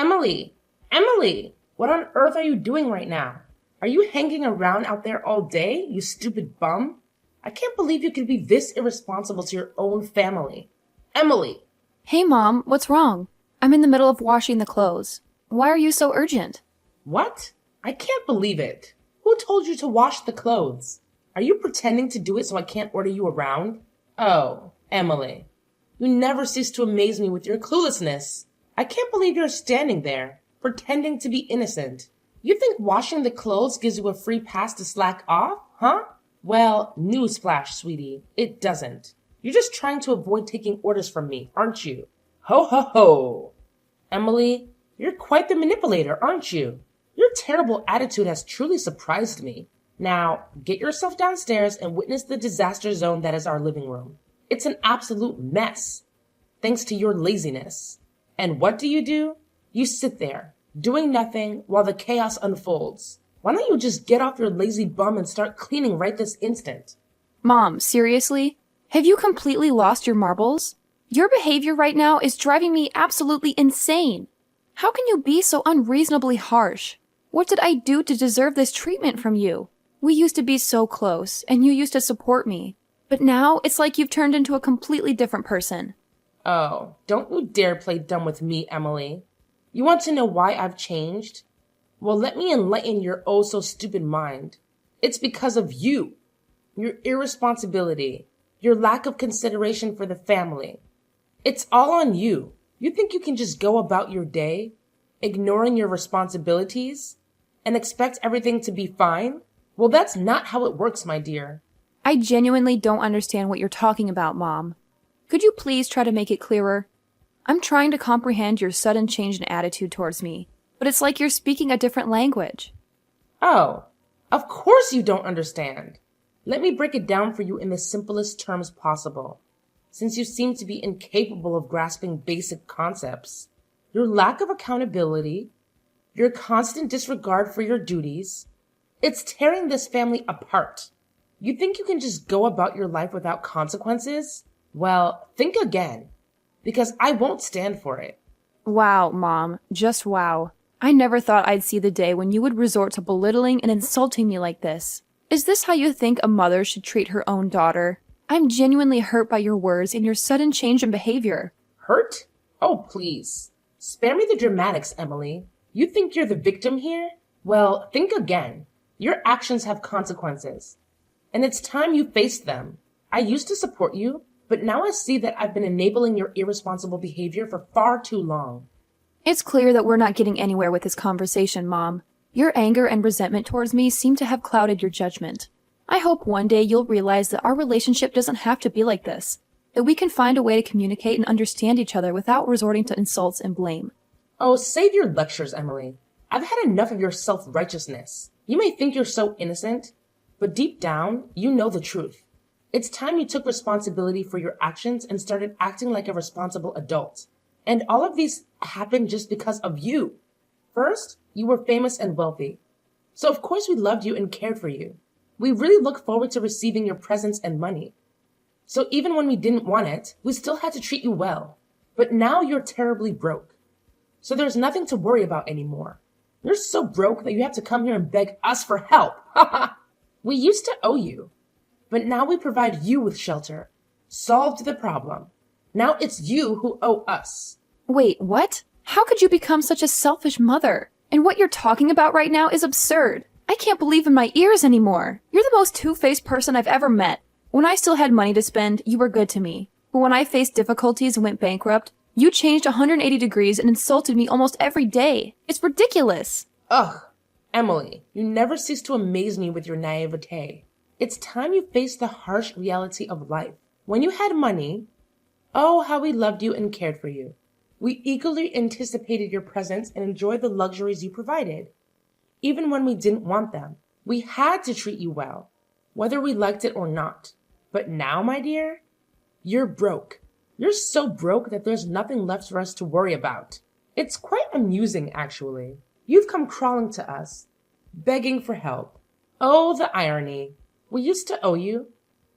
Emily! Emily! What on earth are you doing right now? Are you hanging around out there all day, you stupid bum? I can't believe you could be this irresponsible to your own family. Emily! Hey, Mom, what's wrong? I'm in the middle of washing the clothes. Why are you so urgent? What? I can't believe it. Who told you to wash the clothes? Are you pretending to do it so I can't order you around? Oh, Emily. You never cease to amaze me with your cluelessness. I can't believe you're standing there, pretending to be innocent. You think washing the clothes gives you a free pass to slack off, huh? Well, newsflash, sweetie, it doesn't. You're just trying to avoid taking orders from me, aren't you? Ho ho ho! Emily, you're quite the manipulator, aren't you? Your terrible attitude has truly surprised me. Now, get yourself downstairs and witness the disaster zone that is our living room. It's an absolute mess, thanks to your laziness. And what do? You sit there, doing nothing while the chaos unfolds. Why don't you just get off your lazy bum and start cleaning right this instant? Mom, seriously? Have you completely lost your marbles? Your behavior right now is driving me absolutely insane. How can you be so unreasonably harsh? What did I do to deserve this treatment from you? We used to be so close, and you used to support me. But now it's like you've turned into a completely different person. Oh, don't you dare play dumb with me, Emily. You want to know why I've changed? Well, let me enlighten your oh-so-stupid mind. It's because of you. Your irresponsibility. Your lack of consideration for the family. It's all on you. You think you can just go about your day, ignoring your responsibilities, and expect everything to be fine? Well, that's not how it works, my dear. I genuinely don't understand what you're talking about, Mom. Could you please try to make it clearer? I'm trying to comprehend your sudden change in attitude towards me, but it's like you're speaking a different language. Oh, of course you don't understand. Let me break it down for you in the simplest terms possible, since you seem to be incapable of grasping basic concepts. Your lack of accountability, your constant disregard for your duties, it's tearing this family apart. You think you can just go about your life without consequences? Well, think again, because I won't stand for it. Wow, Mom, just wow. I never thought I'd see the day when you would resort to belittling and insulting me like this. Is this how you think a mother should treat her own daughter? I'm genuinely hurt by your words and your sudden change in behavior. Hurt? Oh, please. Spare me the dramatics, Emily. You think you're the victim here? Well, think again. Your actions have consequences, and it's time you faced them. I used to support you, but now I see that I've been enabling your irresponsible behavior for far too long. It's clear that we're not getting anywhere with this conversation, Mom. Your anger and resentment towards me seem to have clouded your judgment. I hope one day you'll realize that our relationship doesn't have to be like this, that we can find a way to communicate and understand each other without resorting to insults and blame. Oh, save your lectures, Emily. I've had enough of your self-righteousness. You may think you're so innocent, but deep down, you know the truth. It's time you took responsibility for your actions and started acting like a responsible adult. And all of these happened just because of you. First, you were famous and wealthy. So of course we loved you and cared for you. We really look forward to receiving your presents and money. So even when we didn't want it, we still had to treat you well. But now you're terribly broke. So there's nothing to worry about anymore. You're so broke that you have to come here and beg us for help. We used to owe you, but now we provide you with shelter. Solved the problem. Now it's you who owe us. Wait, what? How could you become such a selfish mother? And what you're talking about right now is absurd. I can't believe in my ears anymore. You're the most two-faced person I've ever met. When I still had money to spend, you were good to me. But when I faced difficulties and went bankrupt, you changed 180 degrees and insulted me almost every day. It's ridiculous. Ugh, Emily, you never cease to amaze me with your naivete. It's time you face the harsh reality of life. When you had money, oh, how we loved you and cared for you. We eagerly anticipated your presence and enjoyed the luxuries you provided. Even when we didn't want them, we had to treat you well, whether we liked it or not. But now, my dear, you're broke. You're so broke that there's nothing left for us to worry about. It's quite amusing, actually. You've come crawling to us, begging for help. Oh, the irony. We used to owe you,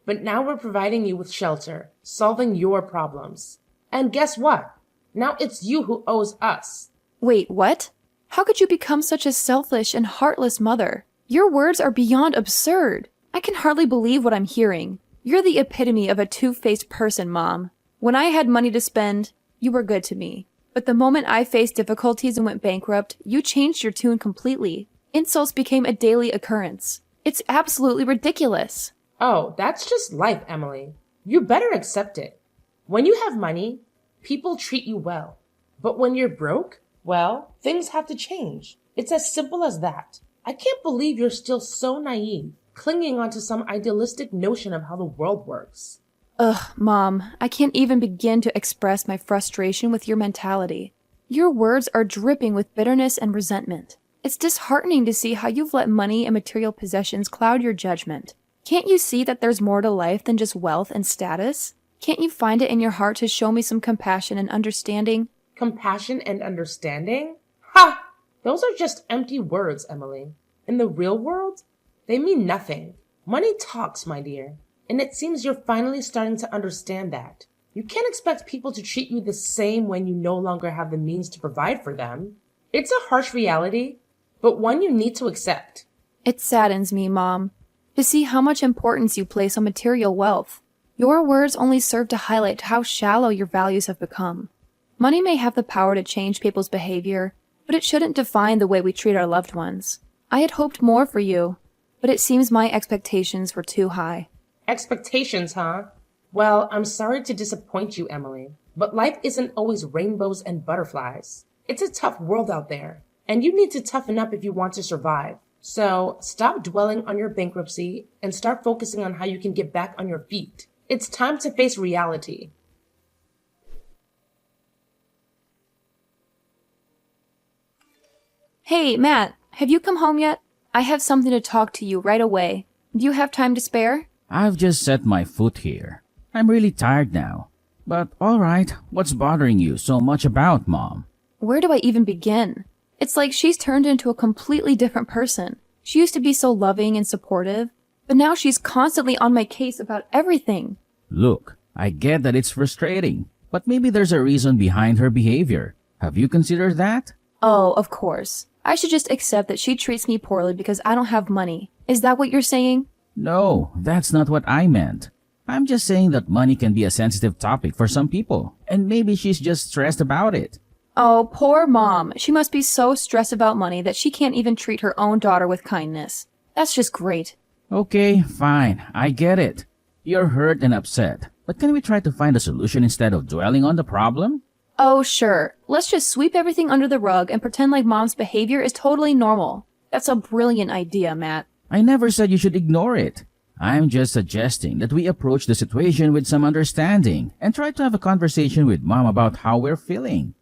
but now we're providing you with shelter, solving your problems. And guess what? Now it's you who owes us. Wait, what? How could you become such a selfish and heartless mother? Your words are beyond absurd. I can hardly believe what I'm hearing. You're the epitome of a two-faced person, Mom. When I had money to spend, you were good to me. But the moment I faced difficulties and went bankrupt, you changed your tune completely. Insults became a daily occurrence. It's absolutely ridiculous. Oh, that's just life, Emily. You better accept it. When you have money, people treat you well. But when you're broke, well, things have to change. It's as simple as that. I can't believe you're still so naive, clinging onto some idealistic notion of how the world works. Ugh, Mom, I can't even begin to express my frustration with your mentality. Your words are dripping with bitterness and resentment. It's disheartening to see how you've let money and material possessions cloud your judgment. Can't you see that there's more to life than just wealth and status? Can't you find it in your heart to show me some compassion and understanding? Compassion and understanding? Ha! Those are just empty words, Emily. In the real world, they mean nothing. Money talks, my dear. And it seems you're finally starting to understand that. You can't expect people to treat you the same when you no longer have the means to provide for them. It's a harsh reality, but one you need to accept. It saddens me, Mom, to see how much importance you place on material wealth. Your words only serve to highlight how shallow your values have become. Money may have the power to change people's behavior, but it shouldn't define the way we treat our loved ones. I had hoped more for you, but it seems my expectations were too high. Expectations, huh? Well, I'm sorry to disappoint you, Emily, but life isn't always rainbows and butterflies. It's a tough world out there, and you need to toughen up if you want to survive. So stop dwelling on your bankruptcy and start focusing on how you can get back on your feet. It's time to face reality. Hey, Matt, have you come home yet? I have something to talk to you right away. Do you have time to spare? I've just set my foot here. I'm really tired now. But alright, what's bothering you so much about, Mom? Where do I even begin? It's like she's turned into a completely different person. She used to be so loving and supportive, but now she's constantly on my case about everything. Look, I get that it's frustrating, but maybe there's a reason behind her behavior. Have you considered that? Oh, of course. I should just accept that she treats me poorly because I don't have money. Is that what you're saying? No, that's not what I meant. I'm just saying that money can be a sensitive topic for some people, and maybe she's just stressed about it. Oh, poor Mom. She must be so stressed about money that she can't even treat her own daughter with kindness. That's just great. Okay, fine, I get it. You're hurt and upset, but can we try to find a solution instead of dwelling on the problem? Oh, sure. Let's just sweep everything under the rug and pretend like Mom's behavior is totally normal. That's a brilliant idea, Matt. I never said you should ignore it. I'm just suggesting that we approach the situation with some understanding and try to have a conversation with Mom about how we're feeling.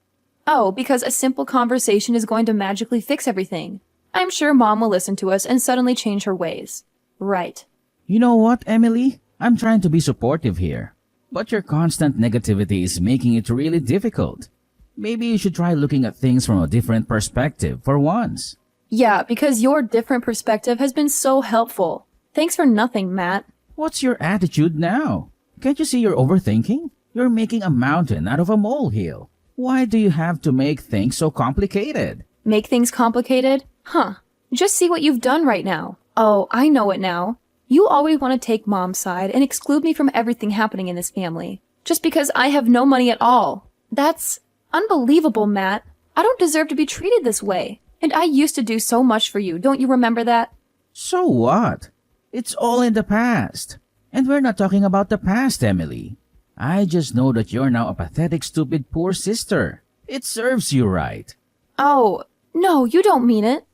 Oh, because a simple conversation is going to magically fix everything. I'm sure Mom will listen to us and suddenly change her ways. Right. You know what, Emily? I'm trying to be supportive here, but your constant negativity is making it really difficult. Maybe you should try looking at things from a different perspective for once. Yeah, because your different perspective has been so helpful. Thanks for nothing, Matt. What's your attitude now? Can't you see you're overthinking? You're making a mountain out of a molehill. Why do you have to make things so complicated? Make things complicated? Huh. Just see what you've done right now. Oh, I know it now. You always want to take Mom's side and exclude me from everything happening in this family. Just because I have no money at all. That's unbelievable, Matt. I don't deserve to be treated this way. And I used to do so much for you. Don't you remember that? So what? It's all in the past. And we're not talking about the past, Emily. I just know that you're now a pathetic, stupid, poor sister. It serves you right. Oh, no, you don't mean it.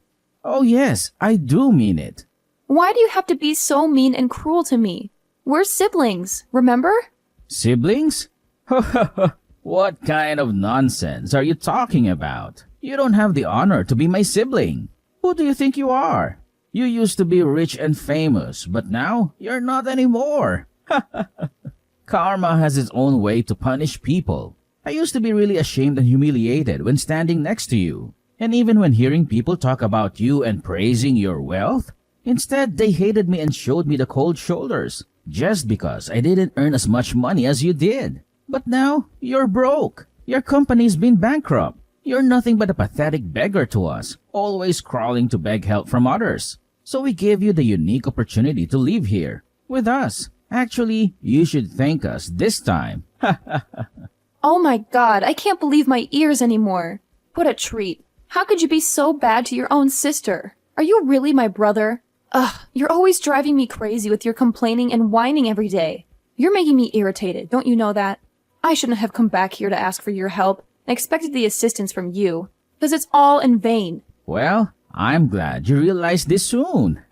Oh yes, I do mean it. Why do you have to be so mean and cruel to me? We're siblings, remember? Siblings? What kind of nonsense are you talking about? You don't have the honor to be my sibling. Who do you think you are? You used to be rich and famous, but now you're not anymore. Karma has its own way to punish people. I used to be really ashamed and humiliated when standing next to you. And even when hearing people talk about you and praising your wealth, instead they hated me and showed me the cold shoulders, just because I didn't earn as much money as you did. But now, you're broke. Your company's been bankrupt. You're nothing but a pathetic beggar to us, always crawling to beg help from others. So we gave you the unique opportunity to live here, with us. Actually, you should thank us this time. Oh my god, I can't believe my ears anymore. What a treat. How could you be so bad to your own sister? Are you really my brother? Ugh, you're always driving me crazy with your complaining and whining every day. You're making me irritated, don't you know that? I shouldn't have come back here to ask for your help and expected the assistance from you, because it's all in vain. Well, I'm glad you realized this soon.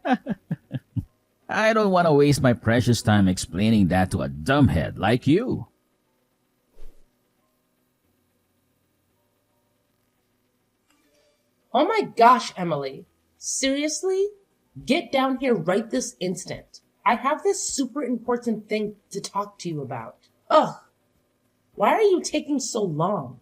I don't want to waste my precious time explaining that to a dumbhead like you. Oh my gosh, Emily. Seriously? Get down here right this instant. I have this super important thing to talk to you about. Ugh. Why are you taking so long?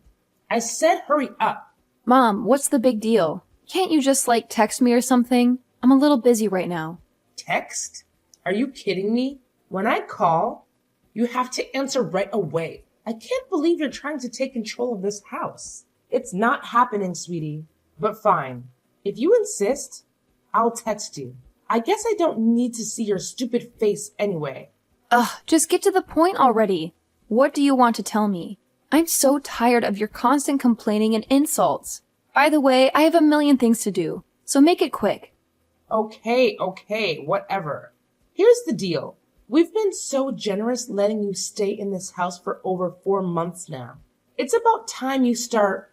I said hurry up. Mom, what's the big deal? Can't you just, text me or something? I'm a little busy right now. Text? Are you kidding me? When I call, you have to answer right away. I can't believe you're trying to take control of this house. It's not happening, sweetie. But fine. If you insist, I'll text you. I guess I don't need to see your stupid face anyway. Ugh, just get to the point already. What do you want to tell me? I'm so tired of your constant complaining and insults. By the way, I have a million things to do, so make it quick. Okay, whatever. Here's the deal. We've been so generous letting you stay in this house for over 4 months now. It's about time you start,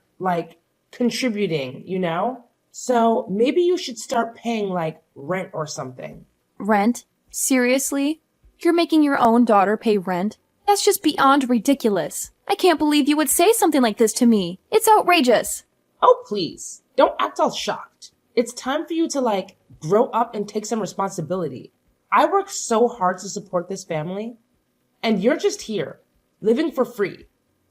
contributing, you know? So maybe you should start paying, rent or something. Rent? Seriously? You're making your own daughter pay rent? That's just beyond ridiculous. I can't believe you would say something like this to me. It's outrageous. Oh, please. Don't act all shocked. It's time for you to, grow up and take some responsibility. I work so hard to support this family, and you're just here, living for free.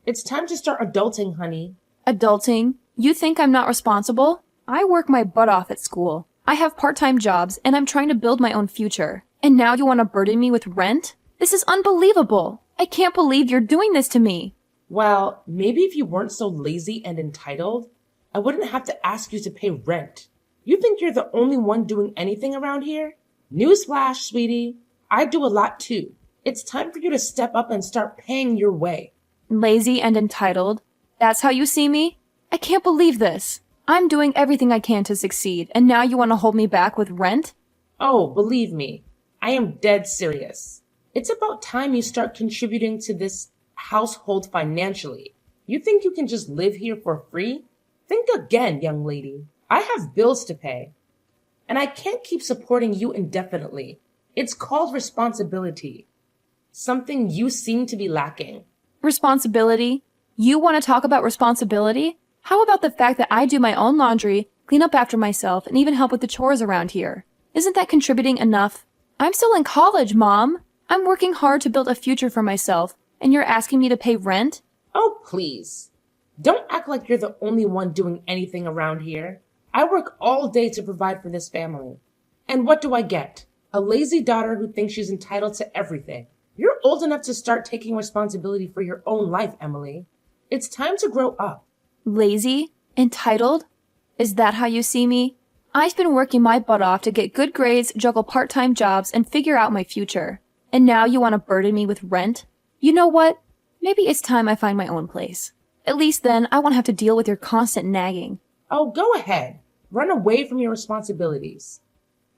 It's time to start adulting, honey. Adulting? You think I'm not responsible? I work my butt off at school. I have part-time jobs, and I'm trying to build my own future. And now you want to burden me with rent? This is unbelievable. I can't believe you're doing this to me. Well, maybe if you weren't so lazy and entitled, I wouldn't have to ask you to pay rent. You think you're the only one doing anything around here? Newsflash, sweetie. I do a lot too. It's time for you to step up and start paying your way. Lazy and entitled? That's how you see me? I can't believe this. I'm doing everything I can to succeed, and now you want to hold me back with rent? Oh, believe me, I am dead serious. It's about time you start contributing to this household financially. You think you can just live here for free? Think again, young lady. I have bills to pay. And I can't keep supporting you indefinitely. It's called responsibility. Something you seem to be lacking. Responsibility? You want to talk about responsibility? How about the fact that I do my own laundry, clean up after myself, and even help with the chores around here? Isn't that contributing enough? I'm still in college, Mom. I'm working hard to build a future for myself, and you're asking me to pay rent? Oh, please. Don't act like you're the only one doing anything around here. I work all day to provide for this family. And what do I get? A lazy daughter who thinks she's entitled to everything. You're old enough to start taking responsibility for your own life, Emily. It's time to grow up. Lazy? Entitled? Is that how you see me? I've been working my butt off to get good grades, juggle part-time jobs, and figure out my future. And now you want to burden me with rent? You know what? Maybe it's time I find my own place. At least then I won't have to deal with your constant nagging. Oh, go ahead. Run away from your responsibilities.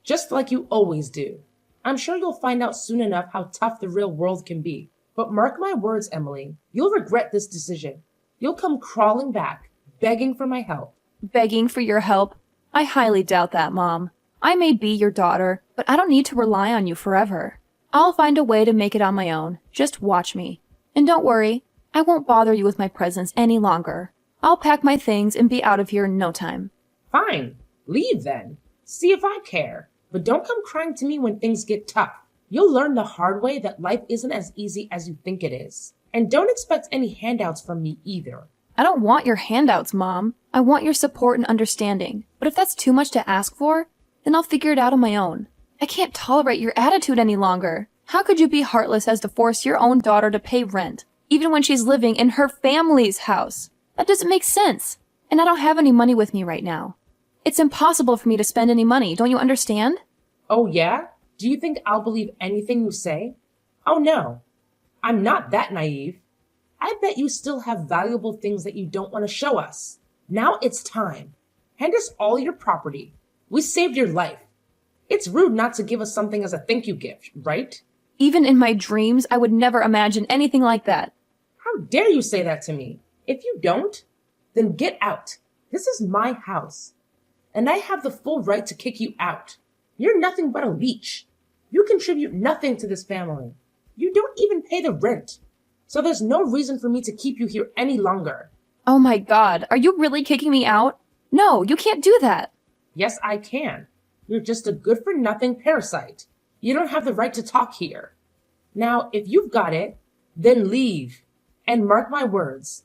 Just like you always do. I'm sure you'll find out soon enough how tough the real world can be. But mark my words, Emily, you'll regret this decision. You'll come crawling back, begging for my help. Begging for your help? I highly doubt that, Mom. I may be your daughter, but I don't need to rely on you forever. I'll find a way to make it on my own. Just watch me. And don't worry, I won't bother you with my presence any longer. I'll pack my things and be out of here in no time. Fine. Leave then. See if I care. But don't come crying to me when things get tough. You'll learn the hard way that life isn't as easy as you think it is. And don't expect any handouts from me either. I don't want your handouts, Mom. I want your support and understanding. But if that's too much to ask for, then I'll figure it out on my own. I can't tolerate your attitude any longer. How could you be heartless as to force your own daughter to pay rent, even when she's living in her family's house? That doesn't make sense. and I don't have any money with me right now. It's impossible for me to spend any money, don't you understand? Oh, yeah? Do you think I'll believe anything you say? Oh, no. I'm not that naive. I bet you still have valuable things that you don't want to show us. Now it's time. Hand us all your property. We saved your life. It's rude not to give us something as a thank you gift, right? Even in my dreams, I would never imagine anything like that. How dare you say that to me? If you don't, then get out. This is my house, and I have the full right to kick you out. You're nothing but a leech. You contribute nothing to this family. You don't even pay the rent. So there's no reason for me to keep you here any longer. Oh my God, are you really kicking me out? No, you can't do that. Yes, I can. You're just a good-for-nothing parasite. You don't have the right to talk here. Now, if you've got it, then leave. And mark my words.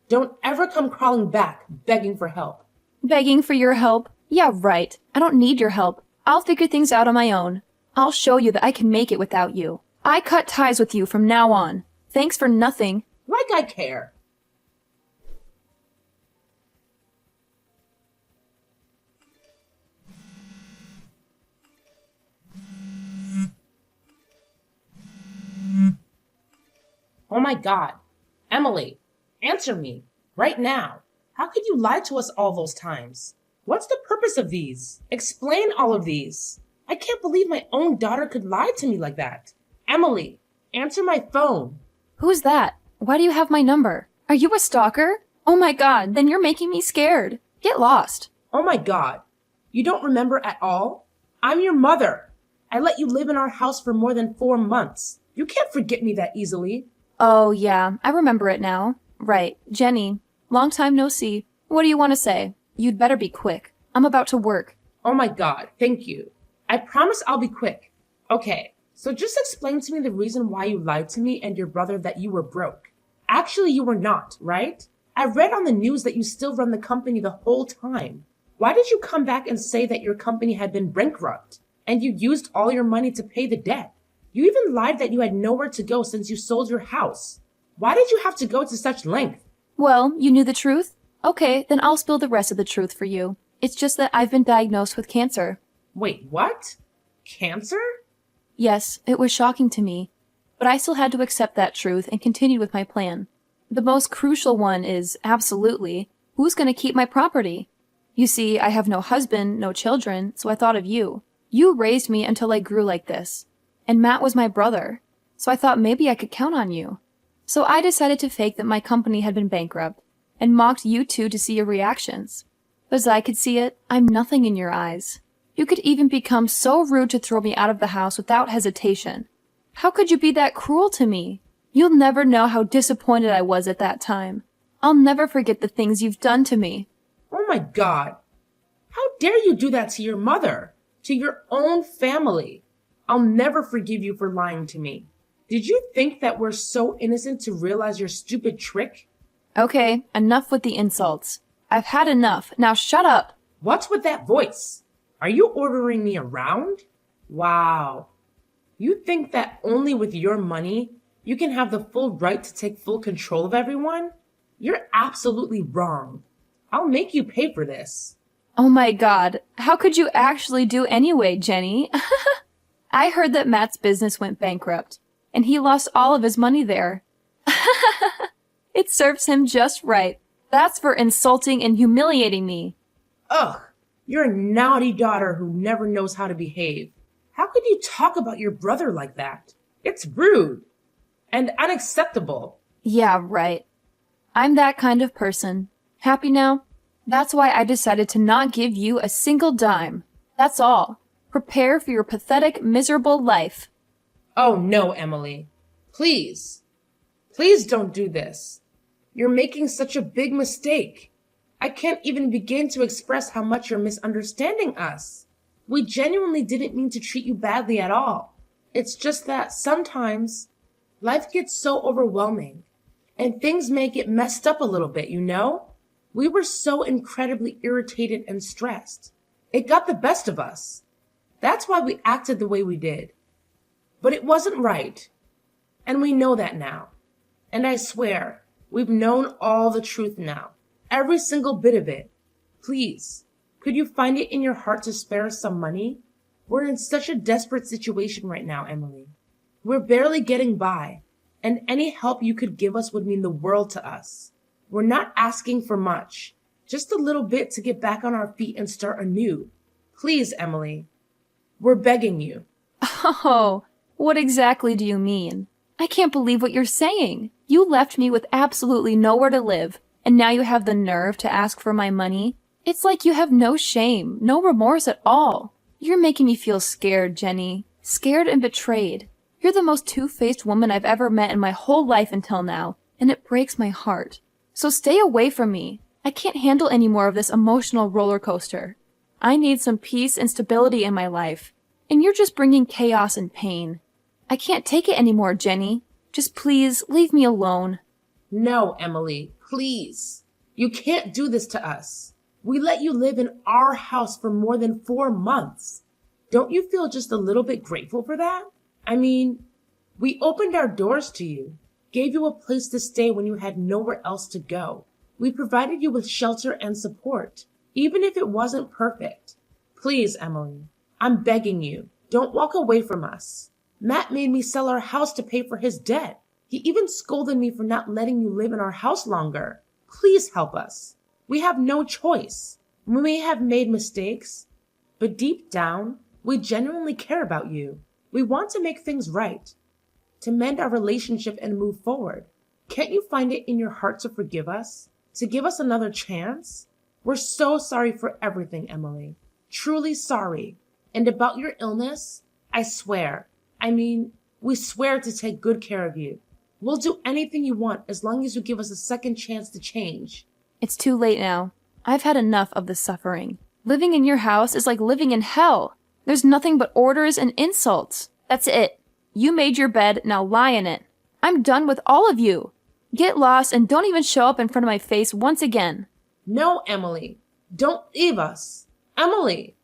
Don't ever come crawling back, begging for help. Begging for your help? Yeah, right. I don't need your help. I'll figure things out on my own. I'll show you that I can make it without you. I cut ties with you from now on. Thanks for nothing. Like I care. Oh my God. Emily, answer me. Right now. How could you lie to us all those times? What's the purpose of these? Explain all of these. I can't believe my own daughter could lie to me like that. Emily, answer my phone. Who's that? Why do you have my number? Are you a stalker? Oh my God, then you're making me scared. Get lost. Oh my God. You don't remember at all? I'm your mother. I let you live in our house for more than 4 months. You can't forget me that easily. Oh yeah, I remember it now. Right, Jenny. Long time no see. What do you want to say? You'd better be quick. I'm about to work. Oh my God, thank you. I promise I'll be quick. Okay, so just explain to me the reason why you lied to me and your brother that you were broke. Actually, you were not, right? I read on the news that you still run the company the whole time. Why did you come back and say that your company had been bankrupt and you used all your money to pay the debt? You even lied that you had nowhere to go since you sold your house. Why did you have to go to such length? Well, you knew the truth? Okay, then I'll spill the rest of the truth for you. It's just that I've been diagnosed with cancer. Wait, what? Cancer? Yes, it was shocking to me, but I still had to accept that truth and continue with my plan. The most crucial one is, absolutely, who's going to keep my property? You see, I have no husband, no children, so I thought of you. You raised me until I grew like this. And Matt was my brother, so I thought maybe I could count on you. So I decided to fake that my company had been bankrupt, and mocked you two to see your reactions. But as I could see it, I'm nothing in your eyes. You could even become so rude to throw me out of the house without hesitation. How could you be that cruel to me? You'll never know how disappointed I was at that time. I'll never forget the things you've done to me. Oh my God. How dare you do that to your mother? To your own family? I'll never forgive you for lying to me. Did you think that we're so innocent to realize your stupid trick? Okay, enough with the insults. I've had enough. Now shut up. What's with that voice? Are you ordering me around? Wow. You think that only with your money you can have the full right to take full control of everyone? You're absolutely wrong. I'll make you pay for this. Oh my God, how could you actually do anyway, Jenny? I heard that Matt's business went bankrupt, and he lost all of his money there. It serves him just right. That's for insulting and humiliating me. Ugh, you're a naughty daughter who never knows how to behave. How could you talk about your brother like that? It's rude and unacceptable. Yeah, right. I'm that kind of person. Happy now? That's why I decided to not give you a single dime. That's all. Prepare for your pathetic, miserable life. Oh no, Emily. Please. Please don't do this. You're making such a big mistake. I can't even begin to express how much you're misunderstanding us. We genuinely didn't mean to treat you badly at all. It's just that sometimes life gets so overwhelming and things may get messed up a little bit, you know? We were so incredibly irritated and stressed. It got the best of us. That's why we acted the way we did. But it wasn't right. And we know that now. And I swear, we've known all the truth now. Every single bit of it. Please, could you find it in your heart to spare us some money? We're in such a desperate situation right now, Emily. We're barely getting by, and any help you could give us would mean the world to us. We're not asking for much, just a little bit to get back on our feet and start anew. Please, Emily, we're begging you. Oh, what exactly do you mean? I can't believe what you're saying. You left me with absolutely nowhere to live, and now you have the nerve to ask for my money? It's like you have no shame, no remorse at all. You're making me feel scared, Jenny. Scared and betrayed. You're the most two-faced woman I've ever met in my whole life until now, and it breaks my heart. So stay away from me. I can't handle any more of this emotional roller coaster. I need some peace and stability in my life, and you're just bringing chaos and pain. I can't take it anymore, Jenny. Just please leave me alone. No, Emily, please. You can't do this to us. We let you live in our house for more than 4 months. Don't you feel just a little bit grateful for that? I mean, we opened our doors to you, gave you a place to stay when you had nowhere else to go. We provided you with shelter and support, even if it wasn't perfect. Please, Emily, I'm begging you, don't walk away from us. Matt made me sell our house to pay for his debt. He even scolded me for not letting you live in our house longer. Please help us. We have no choice. We may have made mistakes, but deep down, we genuinely care about you. We want to make things right, to mend our relationship and move forward. Can't you find it in your heart to forgive us? To give us another chance? We're so sorry for everything, Emily. Truly sorry. And about your illness, I swear. We swear to take good care of you. We'll do anything you want as long as you give us a second chance to change. It's too late now. I've had enough of this suffering. Living in your house is like living in hell. There's nothing but orders and insults. That's it. You made your bed, now lie in it. I'm done with all of you. Get lost and don't even show up in front of my face once again. No, Emily. Don't leave us. Emily.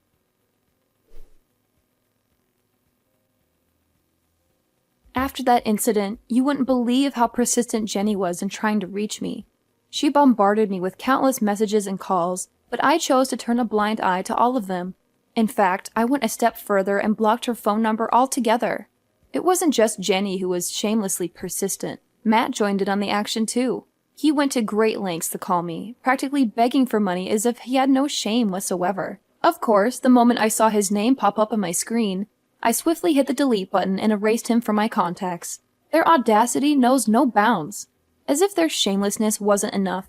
After that incident, you wouldn't believe how persistent Jenny was in trying to reach me. She bombarded me with countless messages and calls, but I chose to turn a blind eye to all of them. In fact, I went a step further and blocked her phone number altogether. It wasn't just Jenny who was shamelessly persistent. Matt joined in on the action too. He went to great lengths to call me, practically begging for money as if he had no shame whatsoever. Of course, the moment I saw his name pop up on my screen, I swiftly hit the delete button and erased him from my contacts. Their audacity knows no bounds. As if their shamelessness wasn't enough.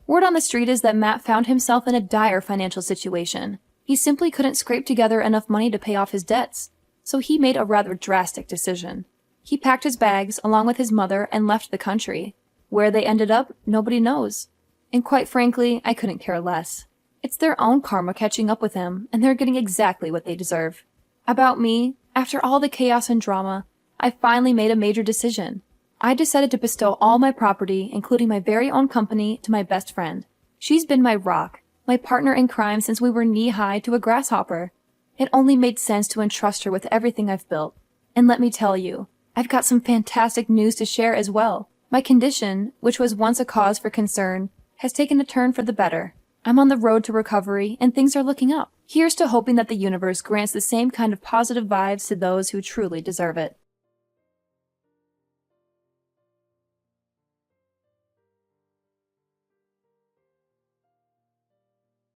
Word on the street is that Matt found himself in a dire financial situation. He simply couldn't scrape together enough money to pay off his debts, so he made a rather drastic decision. He packed his bags along with his mother and left the country. Where they ended up, nobody knows. And quite frankly, I couldn't care less. It's their own karma catching up with him, and they're getting exactly what they deserve. About me, after all the chaos and drama, I finally made a major decision. I decided to bestow all my property, including my very own company, to my best friend. She's been my rock, my partner in crime since we were knee-high to a grasshopper. It only made sense to entrust her with everything I've built. And let me tell you, I've got some fantastic news to share as well. My condition, which was once a cause for concern, has taken a turn for the better. I'm on the road to recovery, and things are looking up. Here's to hoping that the universe grants the same kind of positive vibes to those who truly deserve it.